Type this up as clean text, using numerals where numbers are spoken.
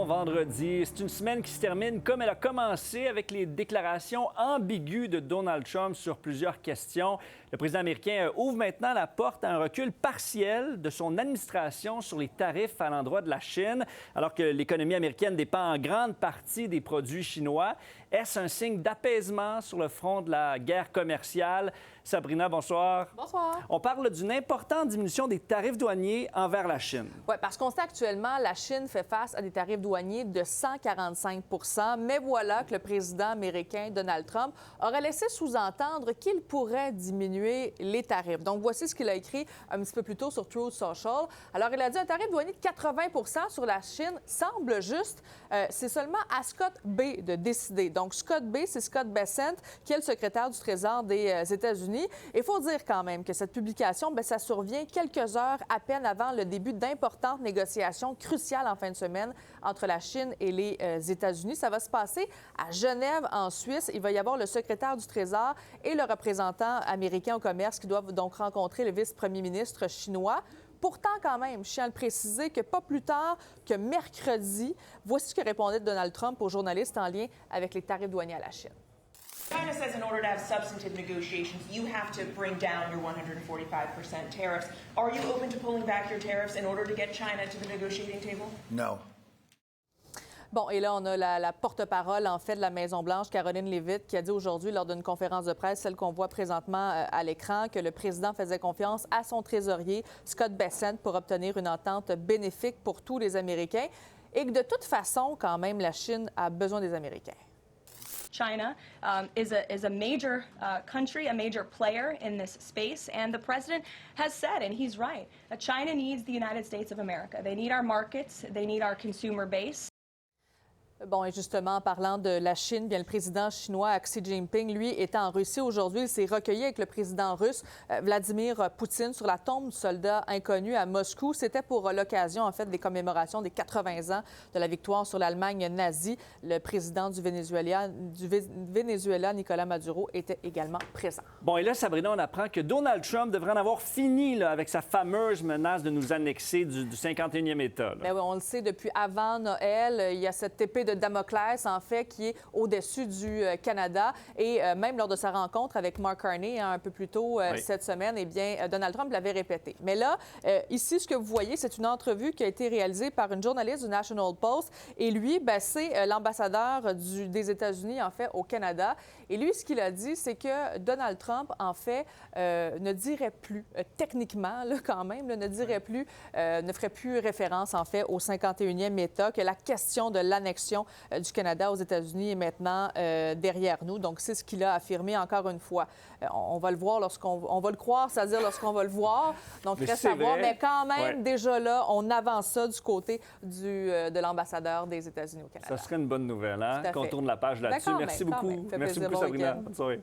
bon vendredi. C'est une semaine qui se termine comme elle a commencé avec les déclarations ambiguës de Donald Trump sur plusieurs questions. Le président américain ouvre maintenant la porte à un recul partiel de son administration sur les tarifs à l'endroit de la Chine, alors que l'économie américaine dépend en grande partie des produits chinois. Est-ce un signe d'apaisement sur le front de la guerre commerciale? Sabrina, bonsoir. Bonsoir. On parle d'une importante diminution des tarifs douaniers envers la Chine. Oui, parce qu'on sait actuellement, la Chine fait face à des tarifs douaniers de 145 mais voilà que le président américain Donald Trump aurait laissé sous-entendre qu'il pourrait diminuer les tarifs. Donc, voici ce qu'il a écrit un petit peu plus tôt sur Truth Social. Alors, il a dit un tarif douanier de 80 sur la Chine semble juste. C'est seulement à Scott Bessent de décider. Donc, Scott Bessent, c'est Scott Bessent, qui est le secrétaire du Trésor des États-Unis. Il faut dire quand même que cette publication, ça survient quelques heures à peine avant le début d'importantes négociations cruciales en fin de semaine entre la Chine et les États-Unis. Ça va se passer à Genève, en Suisse. Il va y avoir le secrétaire du Trésor et le représentant américain au commerce qui doivent donc rencontrer le vice-premier ministre chinois. Pourtant, quand même, je tiens à le préciser que pas plus tard que mercredi, voici ce que répondait Donald Trump aux journalistes en lien avec les tarifs douaniers à la Chine. China says in order to have substantive negotiations, you have to bring down your 145% tariffs. Are you open to pulling back your tariffs in order to get China to the negotiating table? No. Bon, et là, on a la porte-parole, en fait, de la Maison-Blanche, Caroline Leavitt, qui a dit aujourd'hui, lors d'une conférence de presse, celle qu'on voit présentement à l'écran, que le président faisait confiance à son trésorier, Scott Bessent, pour obtenir une entente bénéfique pour tous les Américains et que, de toute façon, quand même, la Chine a besoin des Américains. China is a major country, a major player in this space, and the president has said, and he's right, that China needs the United States of America. They need our markets, they need our consumer base. Bon, et justement, en parlant de la Chine, bien le président chinois Xi Jinping, lui, est en Russie aujourd'hui. Il s'est recueilli avec le président russe Vladimir Poutine sur la tombe du soldat inconnu à Moscou. C'était pour l'occasion, en fait, des commémorations des 80 ans de la victoire sur l'Allemagne nazie. Le président du Venezuela, Nicolas Maduro, était également présent. Bon, et là, Sabrina, on apprend que Donald Trump devrait en avoir fini là, avec sa fameuse menace de nous annexer du 51e État. Bien oui, on le sait, depuis avant Noël, il y a cette épée de Damoclès, en fait, qui est au-dessus du Canada. Et même lors de sa rencontre avec Mark Carney, un peu plus tôt cette semaine, eh bien, Donald Trump l'avait répété. Mais là, ici, ce que vous voyez, c'est une entrevue qui a été réalisée par une journaliste du National Post. Et lui, c'est l'ambassadeur des États-Unis, en fait, au Canada. Et lui, ce qu'il a dit, c'est que Donald Trump, en fait, ne dirait plus, techniquement, là, quand même, là, ne ferait plus référence, en fait, au 51e État, que la question de l'annexion du Canada aux États-Unis est maintenant derrière nous. Donc, c'est ce qu'il a affirmé encore une fois. On va le voir on va le croire, c'est-à-dire lorsqu'on va le voir. Donc, il reste à voir. Mais quand même, déjà là, on avance ça du côté de l'ambassadeur des États-Unis au Canada. Ça serait une bonne nouvelle, hein? Qu'on tourne la page là-dessus. Merci beaucoup. Merci beaucoup, Sabrina. Bonne soirée.